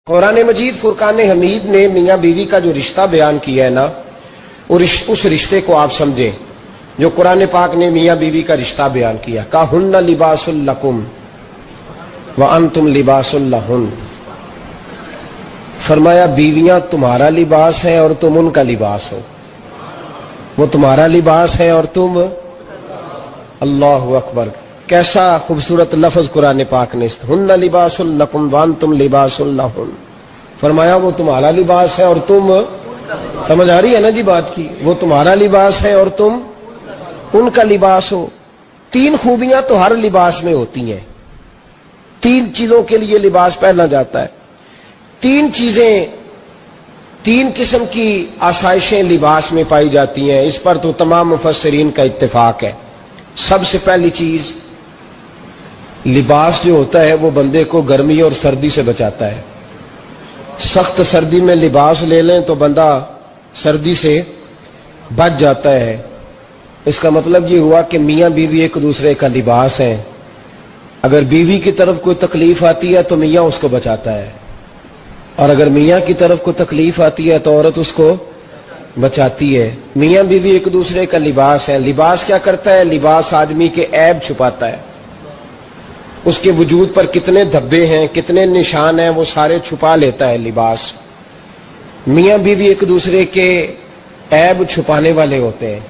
قرآن مجید فرقان حمید نے میاں بیوی کا جو رشتہ بیان کیا ہے نا، اس رشتے کو آپ سمجھیں جو قرآن پاک نے میاں بیوی کا رشتہ بیان کیا۔ کہن لباس لکم وانتم لباس لہن، فرمایا بیویاں تمہارا لباس ہے اور تم ان کا لباس ہو۔ وہ تمہارا لباس ہے اور تم، اللہ اکبر، کیسا خوبصورت لفظ قرآن پاک نے، ہن لباس لکم وانتم لباس لہن، فرمایا وہ تمہارا لباس ہے اور تم، سمجھ آ رہی ہے نا جی بات کی، وہ تمہارا لباس ہے اور تم ان کا لباس ہو۔ تین خوبیاں تو ہر لباس میں ہوتی ہیں، تین چیزوں کے لیے لباس پہنا جاتا ہے، تین چیزیں، تین قسم کی آسائشیں لباس میں پائی جاتی ہیں، اس پر تو تمام مفسرین کا اتفاق ہے۔ سب سے پہلی چیز، لباس جو ہوتا ہے وہ بندے کو گرمی اور سردی سے بچاتا ہے۔ سخت سردی میں لباس لے لیں تو بندہ سردی سے بچ جاتا ہے۔ اس کا مطلب یہ ہوا کہ میاں بیوی ایک دوسرے کا لباس ہے۔ اگر بیوی کی طرف کوئی تکلیف آتی ہے تو میاں اس کو بچاتا ہے، اور اگر میاں کی طرف کوئی تکلیف آتی ہے تو عورت اس کو بچاتی ہے۔ میاں بیوی ایک دوسرے کا لباس ہے۔ لباس کیا کرتا ہے؟ لباس آدمی کے عیب چھپاتا ہے، اس کے وجود پر کتنے دھبے ہیں، کتنے نشان ہیں، وہ سارے چھپا لیتا ہے لباس۔ میاں بیوی ایک دوسرے کے عیب چھپانے والے ہوتے ہیں،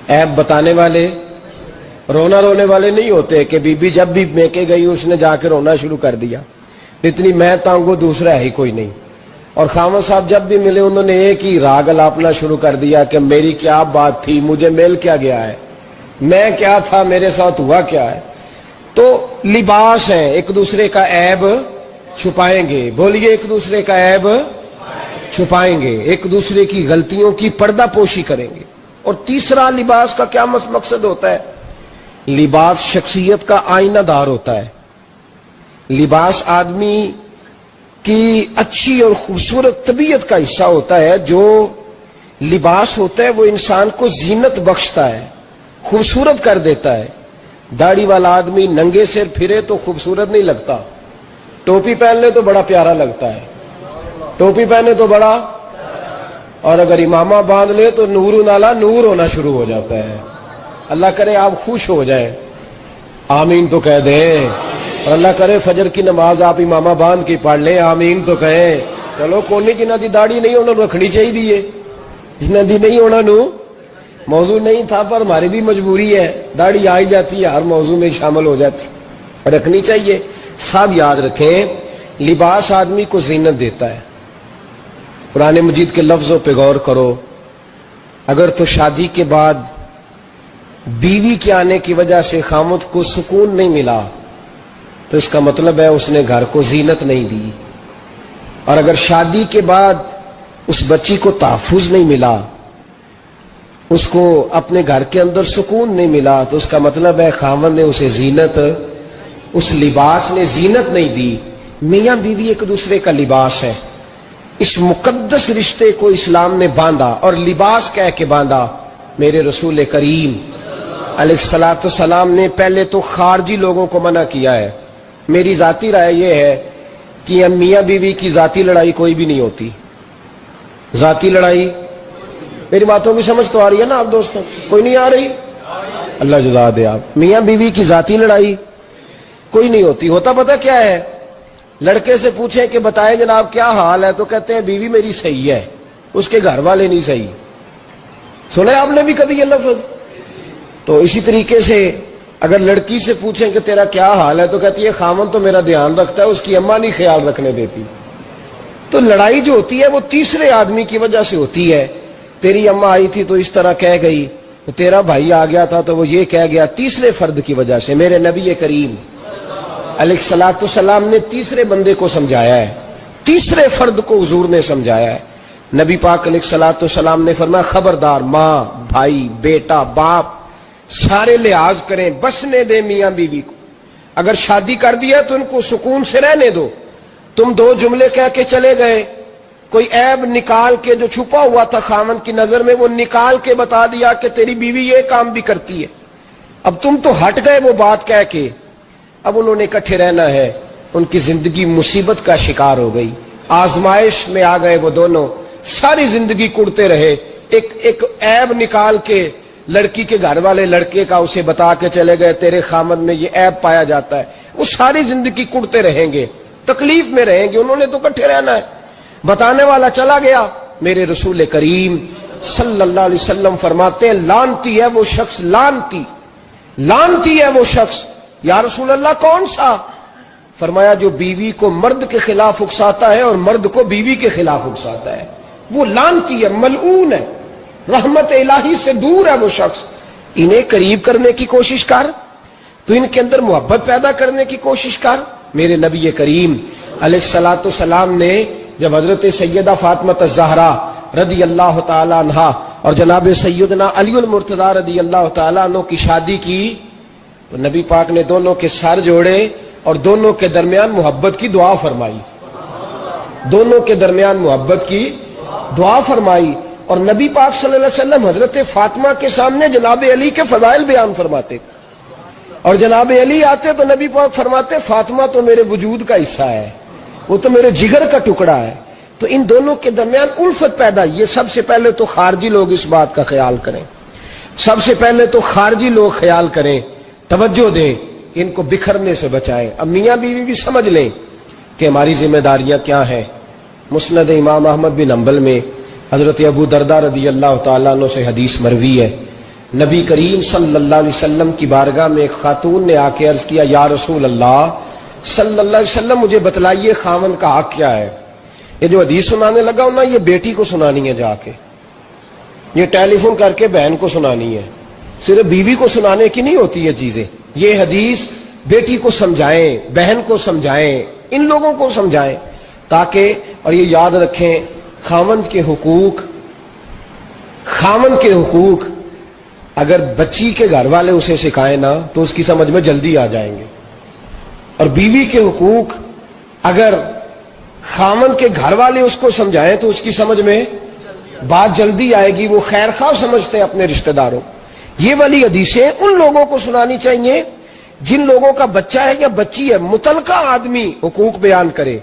عیب بتانے والے، رونا رونے والے نہیں ہوتے کہ بی بی جب بھی میکے گئی اس نے جا کے رونا شروع کر دیا، اتنی میں تانگو دوسرا ہے ہی کوئی نہیں۔ اور خامد صاحب جب بھی ملے انہوں نے ایک ہی راگ الاپنا شروع کر دیا کہ میری کیا بات تھی، مجھے مل کیا گیا ہے، میں کیا تھا، میرے ساتھ ہوا کیا ہے۔ تو لباس ہیں، ایک دوسرے کا عیب چھپائیں گے، بولیے ایک دوسرے کا عیب چھپائیں گے، ایک دوسرے کی غلطیوں کی پردہ پوشی کریں گے۔ اور تیسرا لباس کا کیا مقصد ہوتا ہے؟ لباس شخصیت کا آئینہ دار ہوتا ہے۔ لباس آدمی کی اچھی اور خوبصورت طبیعت کا حصہ ہوتا ہے۔ جو لباس ہوتا ہے وہ انسان کو زینت بخشتا ہے، خوبصورت کر دیتا ہے۔ داڑھی والا آدمی ننگے سر پھرے تو خوبصورت نہیں لگتا، ٹوپی پہن لے تو بڑا پیارا لگتا ہے، ٹوپی پہنے تو بڑا، اور اگر امامہ باندھ لے تو نور نالا نور ہونا شروع ہو جاتا ہے۔ اللہ کرے آپ خوش ہو جائیں، آمین تو کہہ دیں، اور اللہ کرے فجر کی نماز آپ امامہ باندھ کے پڑھ لیں، آمین تو کہیں۔ چلو کونی جنہ دی داڑھی نہیں انہوں نے رکھنی چاہیے دیئے، جنہ دی نہیں ہونا نو موضوع نہیں تھا، پر ہماری بھی مجبوری ہے، داڑھی آئی جاتی ہے ہر موضوع میں شامل ہو جاتی، رکھنی چاہیے۔ سب یاد رکھیں لباس آدمی کو زینت دیتا ہے۔ قرآن مجید کے لفظوں پہ غور کرو، اگر تو شادی کے بعد بیوی کے آنے کی وجہ سے خامد کو سکون نہیں ملا تو اس کا مطلب ہے اس نے گھر کو زینت نہیں دی، اور اگر شادی کے بعد اس بچی کو تحفظ نہیں ملا، اس کو اپنے گھر کے اندر سکون نہیں ملا، تو اس کا مطلب ہے خاوند نے اسے زینت، اس لباس نے زینت نہیں دی۔ میاں بیوی ایک دوسرے کا لباس ہے۔ اس مقدس رشتے کو اسلام نے باندھا، اور لباس کہہ کے باندھا۔ میرے رسول کریم علیہ الصلوۃ والسلام نے پہلے تو خارجی لوگوں کو منع کیا ہے۔ میری ذاتی رائے یہ ہے کہ میاں بیوی کی ذاتی لڑائی کوئی بھی نہیں ہوتی، ذاتی لڑائی، میری باتوں کی سمجھ تو آ رہی ہے نا آپ دوستوں؟ کوئی نہیں آ رہی؟ اللہ جزا دے آپ۔ میاں بیوی کی ذاتی لڑائی کوئی نہیں ہوتی۔ ہوتا پتہ کیا ہے؟ لڑکے سے پوچھیں کہ بتائیں جناب کیا حال ہے، تو کہتے ہیں بیوی میری صحیح ہے، اس کے گھر والے نہیں صحیح۔ سنے آپ نے بھی کبھی یہ لفظ؟ تو اسی طریقے سے اگر لڑکی سے پوچھیں کہ تیرا کیا حال ہے تو کہتی ہے خامن تو میرا دھیان رکھتا ہے، اس کی اماں نہیں خیال رکھنے دیتی۔ تو لڑائی جو ہوتی ہے وہ تیسرے آدمی کی وجہ سے ہوتی ہے۔ تیری اماں آئی تھی تو اس طرح کہہ گئی، تو تیرا بھائی آ گیا تھا تو وہ یہ کہہ گیا، تیسرے فرد کی وجہ سے۔ میرے نبی کریم علیہ الصلوۃ والسلام نے تیسرے بندے کو سمجھایا ہے، تیسرے فرد کو حضور نے سمجھایا ہے۔ نبی پاک علیہ الصلوۃ والسلام نے فرمایا خبردار، ماں، بھائی، بیٹا، باپ سارے لحاظ کریں، بسنے دیں میاں بیوی کو۔ اگر شادی کر دیا تو ان کو سکون سے رہنے دو۔ تم دو جملے کہہ کے چلے گئے، کوئی عیب نکال کے جو چھپا ہوا تھا خامن کی نظر میں وہ نکال کے بتا دیا کہ تیری بیوی یہ کام بھی کرتی ہے، اب تم تو ہٹ گئے وہ بات کہہ کے، اب انہوں نے اکٹھے رہنا ہے، ان کی زندگی مصیبت کا شکار ہو گئی۔ آزمائش میں آ گئے وہ دونوں, ساری زندگی کڑتے رہے. ایک عیب نکال کے لڑکی کے گھر والے لڑکے کا اسے بتا کے چلے گئے, تیرے خامد میں یہ عیب پایا جاتا ہے. وہ ساری زندگی کڑتے رہیں گے, تکلیف میں رہیں گے, انہوں نے تو کٹھے رہنا ہے. بتانے والا چلا گیا. میرے رسول کریم صلی اللہ علیہ وسلم فرماتے ہیں لعنتی ہے وہ شخص, لعنتی ہے وہ شخص. یا رسول اللہ کون سا؟ فرمایا جو بیوی کو مرد کے خلاف اکساتا ہے اور مرد کو بیوی کے خلاف اکساتا ہے, وہ لعنتی ہے, ملعون ہے, رحمت الہی سے دور ہے وہ شخص. انہیں قریب کرنے کی کوشش کر, تو ان کے اندر محبت پیدا کرنے کی کوشش کر. میرے نبی کریم علیہ الصلوۃ والسلام نے جب حضرت سیدہ فاطمہ الزہرا رضی اللہ تعالی عنہا اور جناب سیدنا علی المرتضی رضی اللہ تعالی عنہ کی شادی کی, تو نبی پاک نے دونوں کے سر جوڑے اور دونوں کے درمیان محبت کی دعا فرمائی, دونوں کے درمیان محبت کی دعا فرمائی. اور نبی پاک صلی اللہ علیہ وسلم حضرت فاطمہ کے سامنے جناب علی کے فضائل بیان فرماتے, اور جناب علی آتے تو نبی پاک فرماتے فاطمہ تو میرے وجود کا حصہ ہے, وہ تو میرے جگر کا ٹکڑا ہے. تو ان دونوں کے درمیان الفت پیدا. یہ سب سے پہلے تو خارجی لوگ اس بات کا خیال کریں, سب سے پہلے تو خارجی لوگ خیال کریں, توجہ دیں, ان کو بکھرنے سے بچائیں. اب میاں بیوی بھی سمجھ لیں کہ ہماری ذمہ داریاں کیا ہیں. مسند امام احمد بن حنبل میں حضرت ابو درداء رضی اللہ تعالیٰ عنہ سے حدیث مروی ہے, نبی کریم صلی اللہ علیہ وسلم کی بارگاہ میں ایک خاتون نے آ کے عرض کیا یا رسول اللہ صلی اللہ علیہ وسلم مجھے بتلائیے خاوند کا حق کیا ہے. یہ جو حدیث سنانے لگا ہوں نا, یہ بیٹی کو سنانی ہے, جا کے یہ ٹیلی فون کر کے بہن کو سنانی ہے, صرف بیوی کو سنانے کی نہیں ہوتی یہ چیزیں. یہ حدیث بیٹی کو سمجھائیں, بہن کو سمجھائیں, ان لوگوں کو سمجھائیں, تاکہ, اور یہ یاد رکھیں خاوند کے حقوق اگر بچی کے گھر والے اسے سکھائیں نا تو اس کی سمجھ میں جلدی آ جائیں گے, اور بیوی کے حقوق اگر خاوند کے گھر والے اس کو سمجھائیں تو اس کی سمجھ میں بات جلدی آئے گی. وہ خیر خواہ سمجھتے ہیں اپنے رشتہ داروں. یہ والی حدیثیں ان لوگوں کو سنانی چاہیے جن لوگوں کا بچہ ہے یا بچی ہے, متعلقہ آدمی حقوق بیان کرے.